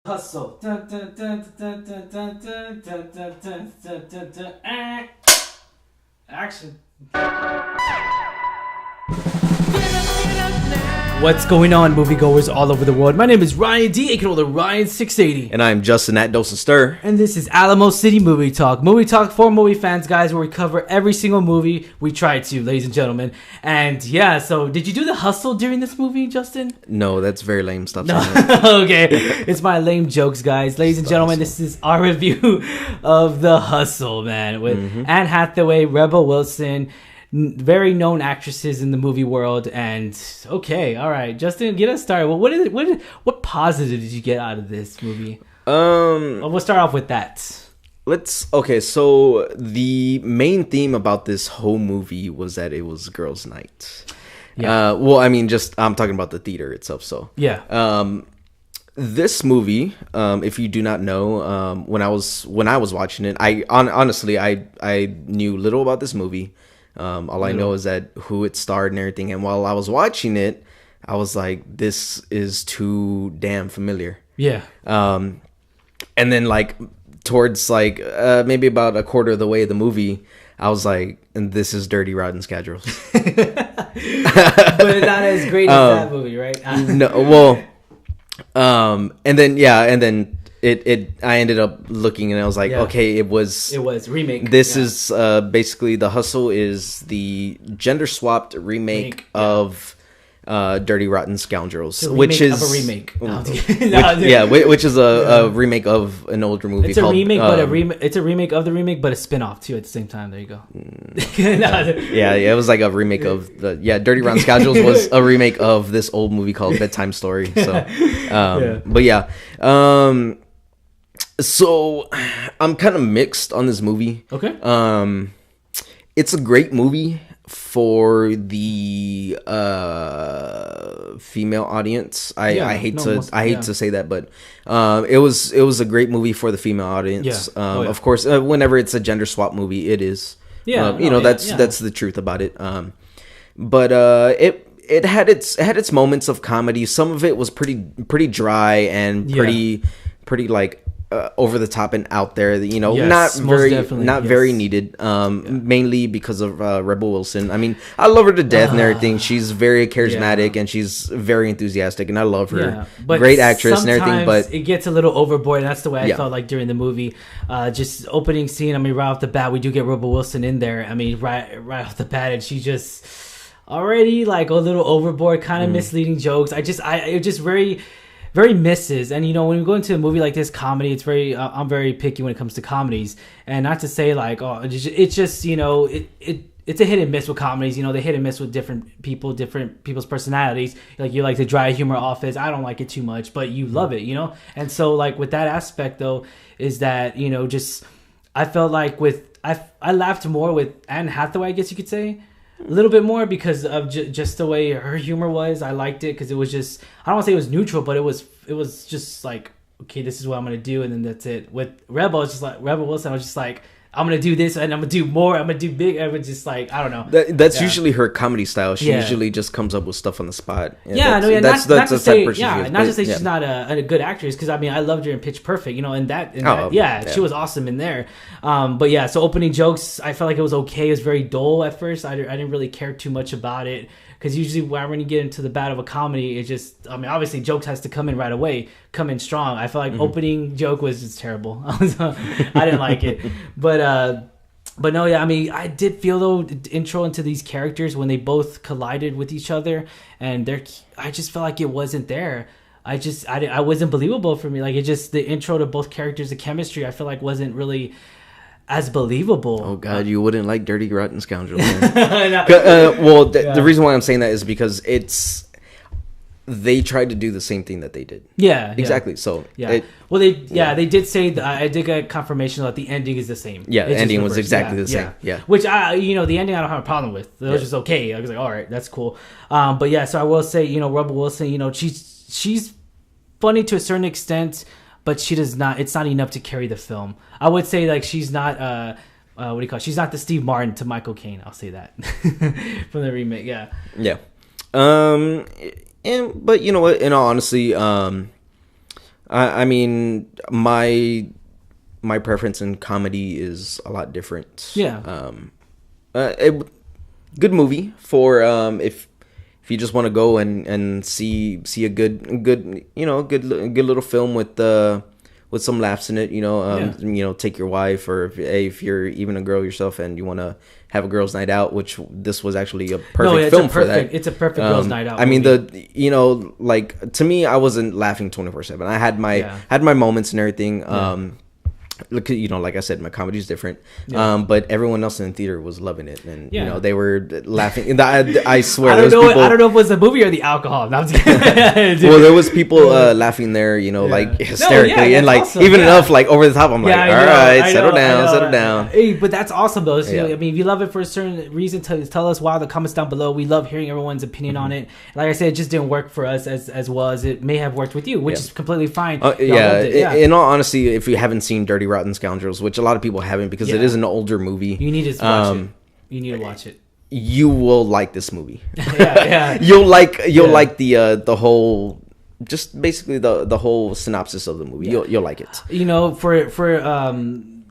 Hustle. Action. What's going on, moviegoers all over the world? My name is Ryan D, aka the Ryan680. And I'm Justin at Dose and Stir. And this is Alamo City Movie Talk. Movie Talk for movie fans, guys, where we cover every single movie. We try to, ladies and gentlemen. And yeah, so did you do the hustle during this movie, Justin? No, that's very lame stuff. No. Okay, it's my lame jokes, guys. Ladies and gentlemen, this is our review of The Hustle, man, with Anne Hathaway, Rebel Wilson, very known actresses in the movie world. And okay, all right, Justin, get us started. Well, what positive did you get out of this movie? We'll start off with that. So the main theme about this whole movie was that it was girls' night. Yeah. I'm talking about the theater itself. So yeah. This movie, if you do not know, when I was watching it, honestly I knew little about this movie. All I know is that who it starred and everything. And while I was watching it, I was like, this is too damn familiar. Yeah. And then like towards like maybe about a quarter of the way of the movie, I was like, and this is Dirty Rotten Scoundrels. But not as great as that movie, right? No, well, and then I ended up looking and I was like, okay, it was remake. This is basically The Hustle is the gender swapped remake of Dirty Rotten Scoundrels, which is a remake. Which is a remake of an older movie. It's a remake, but it's a remake of the remake, but a spin-off too at the same time. There you go. It was like a remake of Dirty Rotten Scoundrels was a remake of this old movie called Bedtime Story. So, but yeah. So I'm kind of mixed on this movie. Okay. It's a great movie for the female audience. I hate to say that, but it was a great movie for the female audience. Yeah. Of course, whenever it's a gender swap movie, it is. Yeah. That's the truth about it. But it had its moments of comedy. Some of it was pretty dry and pretty like over the top and out there, not very needed, mainly because of Rebel Wilson. I mean, I love her to death and everything. She's very charismatic and she's very enthusiastic, and I love her. But great actress and everything, but it gets a little overboard, and that's the way I felt like during the movie. Just opening scene, I mean, right off the bat, we do get Rebel Wilson in there. I mean, right off the bat, and she just already like a little overboard, kind of misleading jokes. It just very misses. And when we go into a movie like this, comedy, it's very I'm very picky when it comes to comedies, and not to say like it's just it's a hit and miss with comedies. They hit and miss with different people's personalities. Like you like the dry humor Office, I don't like it too much, but you love it, and so like with that aspect though is that just I felt like I laughed more with Anne Hathaway, I guess you could say. A little bit more because of just the way her humor was. I liked it because it was just, I don't want to say it was neutral, but it was just like, okay, this is what I'm going to do, and then that's it. With Rebel Wilson, I was just like, I'm going to do this, and I'm going to do more, I'm going to do big. I was just like, I don't know. That's usually her comedy style. She usually just comes up with stuff on the spot. Not to say she's not a good actress, because I mean, I loved her in Pitch Perfect, she was awesome in there. So opening jokes, I felt like it was okay. It was very dull at first. I didn't really care too much about it, because usually when you get into the bat of a comedy, it just, I mean, obviously jokes has to come in right away, come in strong. I felt like opening joke was just terrible. I didn't like it. But no, I mean, I did feel though the intro into these characters when they both collided with each other, and I just felt like it wasn't there. I wasn't believable for me. Like the intro to both characters, the chemistry, I feel like wasn't really as believable. Oh God, you wouldn't like Dirty Rotten Scoundrels. The reason why I'm saying that is because they tried to do the same thing that they did. Yeah, exactly. So they did say that. I did get confirmation that the ending is the same. Yeah, the ending was exactly the same. Yeah, which the ending I don't have a problem with. It was just okay. I was like, all right, that's cool. So I will say, Rebel Wilson, she's funny to a certain extent, but she does not. It's not enough to carry the film. I would say like she's not. What do you call it? She's not the Steve Martin to Michael Caine. I'll say that from the remake. Yeah. Yeah. But you know what? In all honesty, I mean, my preference in comedy is a lot different. Yeah. Good movie for if you just want to go and see a good little film with some laughs in it, take your wife, or if you're even a girl yourself and you want to have a girls' night out, which this was actually a perfect film for that. It's a perfect girls' night out. I mean, like, to me, I wasn't laughing 24/7. I had my moments and everything. Look, like I said, my comedy is different. But everyone else in the theater was loving it, and they were laughing. And I swear, I don't know if it was the movie or the alcohol. No, well, there was people laughing there, like hysterically, and like awesome. Even enough, like over the top. I'm like, all right, settle down. Hey, but that's awesome though. So, I mean, if you love it for a certain reason, tell us why in the comments down below. We love hearing everyone's opinion on it. Like I said, it just didn't work for us as well as it may have worked with you, which is completely fine. In all honesty, if you haven't seen Dirty Rotten Scoundrels, which a lot of people haven't, because it is an older movie, you need to watch it. You need to watch it. You will like this movie. You'll like the whole, just basically the whole synopsis of the movie. You'll like it.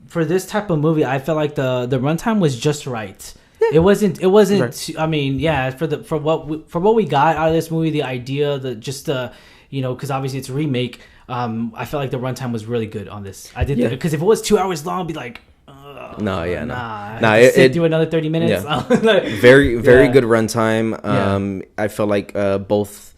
For this type of movie, I felt like the runtime was just right. It wasn't. Right. I mean, for what we got out of this movie, the idea, because obviously it's a remake. I felt like the runtime was really good on this. I did because if it was 2 hours long, I'd be like, do another 30 minutes. Yeah. very good runtime. I felt like both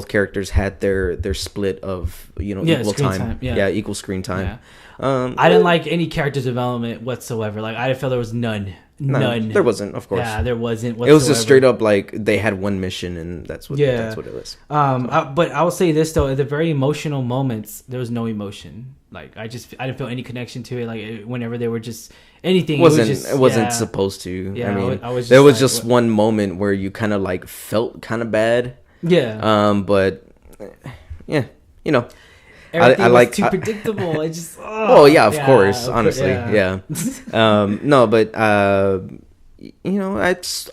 characters had their split of equal time. Equal screen time. I didn't like any character development whatsoever. Like, I felt there was none. There wasn't, of course. Yeah, there wasn't whatsoever. It was just straight up like they had one mission, and that's what it was. But I will say this though: at the very emotional moments, there was no emotion. Like, I didn't feel any connection to it. Like, whenever they were just anything, it wasn't supposed to. Yeah, I mean, there was just one moment where you kind of like felt kind of bad. Yeah. But everything was too predictable. It just of course, honestly, no, but I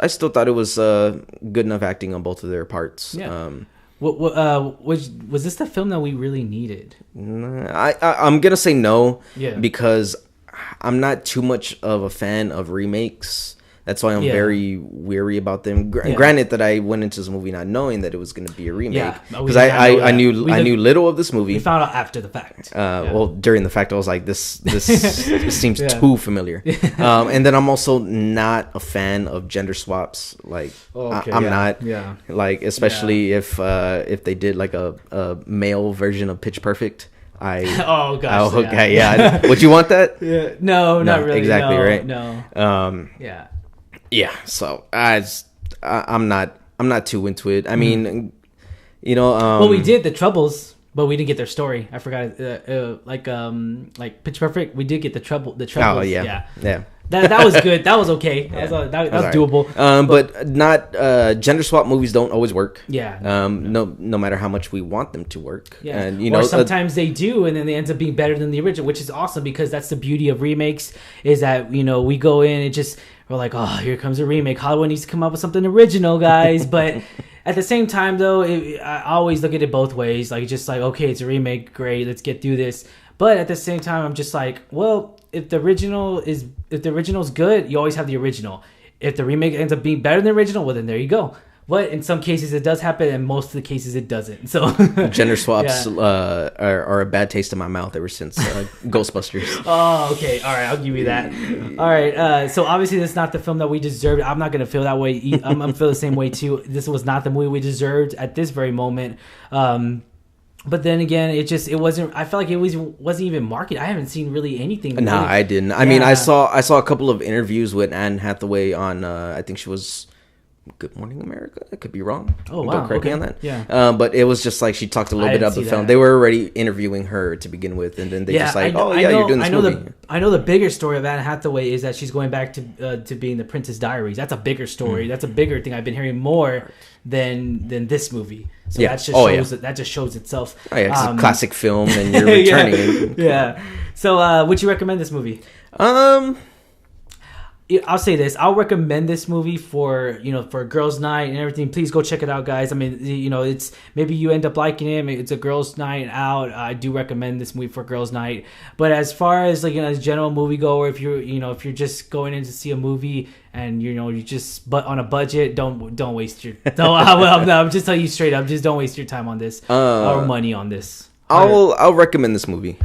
still thought it was good enough acting on both of their parts. Was this the film that we really needed? I'm gonna say no, because I'm not too much of a fan of remakes. That's why I'm very weary about them. Granted that I went into this movie not knowing that it was going to be a remake, because I knew little of this movie. We found out after the fact. Well, during the fact, I was like, this seems too familiar. And then I'm also not a fan of gender swaps. Like, I'm not. Yeah. Like, especially if they did like a male version of Pitch Perfect. Would you want that? Yeah. No, not really. Exactly, right? No. Yeah, so I'm not too into it. I mean, well, we did The Troubles, but we didn't get their story. I forgot. Like Pitch Perfect, we did get the Troubles. Oh yeah. That was good. That was okay. That was doable. But not gender swap movies don't always work. Yeah. No matter how much we want them to work. Yeah. And or sometimes they do, and then they end up being better than the original, which is awesome, because that's the beauty of remakes. Is that we go in and we're like, oh, here comes a remake. Hollywood needs to come up with something original, guys. But at the same time, though, I always look at it both ways. Like, just like, okay, it's a remake, great, let's get through this. But at the same time, I'm just like, well, if the original is good, you always have the original. If the remake ends up being better than the original, well, then there you go. But in some cases it does happen, and most of the cases it doesn't. So gender swaps are a bad taste in my mouth ever since Ghostbusters. Oh, okay, all right, I'll give you that. All right, so obviously this is not the film that we deserved. I'm not gonna feel that way. I'm gonna feel the same way too. This was not the movie we deserved at this very moment. But then again, it wasn't. I felt like it wasn't even marketed. I haven't seen really anything. No, really. I didn't. I mean, I saw a couple of interviews with Anne Hathaway on. I think she was Good Morning America. I could be wrong. Oh, wow. Don't correct me on that. Yeah. But it was just like she talked a little bit about the film. They were already interviewing her to begin with, and then they you're doing this movie. I know the bigger story of Anne Hathaway is that she's going back to being the Princess Diaries. That's a bigger story. That's a bigger thing. I've been hearing more than this movie. So that just shows itself. Oh, yeah, it's a classic film, and you're returning. Yeah. So, would you recommend this movie? I'll say this. I'll recommend this movie for girls' night and everything. Please go check it out, guys. I mean, it's maybe you end up liking it. It's a girls' night out. I do recommend this movie for girls' night. But as far as as general moviegoer, if you're just going in to see a movie and you just on a budget, don't waste your. I'm just telling you straight up. Just don't waste your time on this or money on this. I'll recommend this movie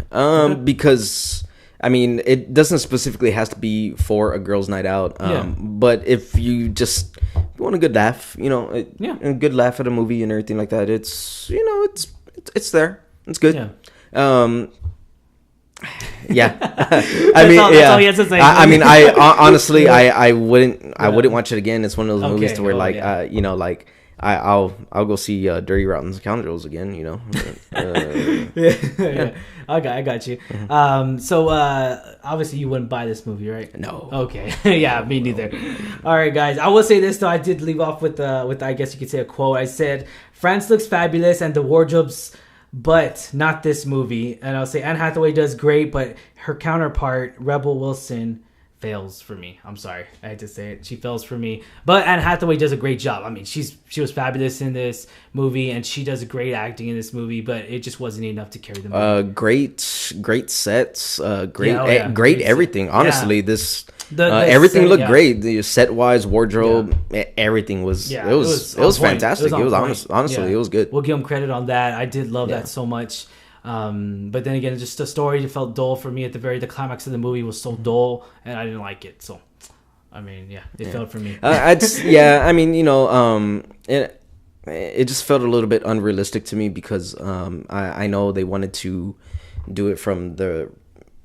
because. I mean, it doesn't specifically has to be for a girls' night out. But if you just want a good laugh, a good laugh at a movie and everything like that, it's there. It's good. Yeah. I mean, that's all he has to say. I mean, honestly, I wouldn't watch it again. It's one of those movies to where I'll go see Dirty Rotten Scoundrels again, I got you. So obviously you wouldn't buy this movie, right? No. Okay. Yeah, me neither. All right, guys. I will say this though. I did leave off with I guess you could say a quote. I said, "France looks fabulous and the wardrobes, but not this movie." And I'll say Anne Hathaway does great, but her counterpart Rebel Wilson fails for me. I'm sorry, I had to say it. She fails for me. But Anne Hathaway does a great job. I mean, she was fabulous in this movie, and she does great acting in this movie. But it just wasn't enough to carry the movie. Great sets. Great everything. Set. Honestly, this everything set, looked great. The set wise, wardrobe, everything was. It was fantastic. It was honestly, it was good. We'll give them credit on that. I did love that so much. But then again, just the story felt dull for me the climax of the movie was so dull and I didn't like it. So, I mean, it failed for me. I mean, it just felt a little bit unrealistic to me because I know they wanted to do it from the,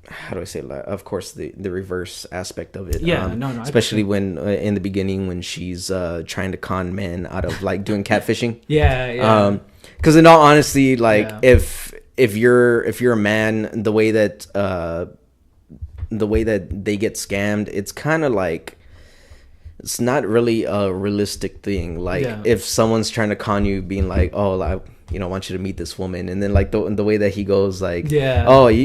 how do I say it? Of course, the reverse aspect of it. Yeah, especially when in the beginning when she's trying to con men out of doing catfishing. Yeah. Because in all honesty, if you're a man, the way that they get scammed, it's kind of it's not really a realistic thing. If someone's trying to con you, being like, "Oh, I want you to meet this woman," and then the way that he goes I want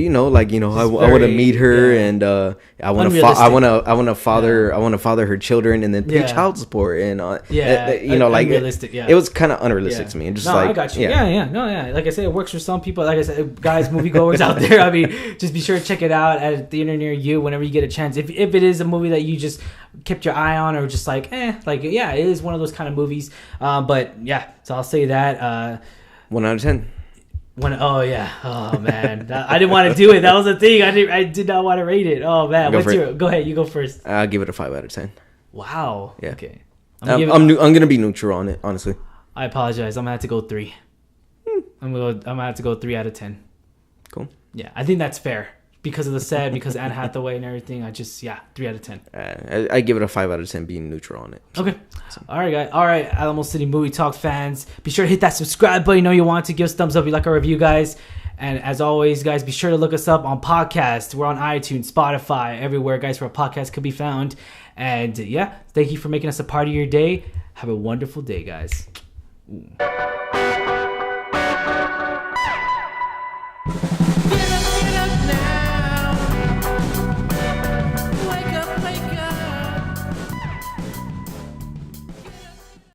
to meet her and I want to father her children and then pay child support and unrealistic. It was kind of unrealistic to me. And just I got you. Like I said, it works for some people. Like I said, guys, moviegoers out there, I mean, just be sure to check it out at a theater near you whenever you get a chance. If it is a movie that you just kept your eye on or just it is one of those kind of movies. So I'll say that. 1 out of 10. Oh man, I didn't want to do it. That was the thing. I did not want to rate it. Oh man, go ahead. You go first. I'll give it a 5 out of 10. Wow. Yeah. Okay. I'm gonna be neutral on it, honestly. I apologize. I'm gonna have to go 3. I'm gonna have to go 3 out of 10. Cool. Yeah, I think that's fair. Because of the set, because Anne Hathaway and everything, 3 out of 10. I give it a 5 out of 10 being neutral on it. So. Okay. All right, guys. All right, Alamo City Movie Talk fans. Be sure to hit that subscribe button. You know you want to. Give us a thumbs up if you like our review, guys. And as always, guys, be sure to look us up on podcast. We're on iTunes, Spotify, everywhere, guys, where a podcast could be found. And thank you for making us a part of your day. Have a wonderful day, guys. Ooh.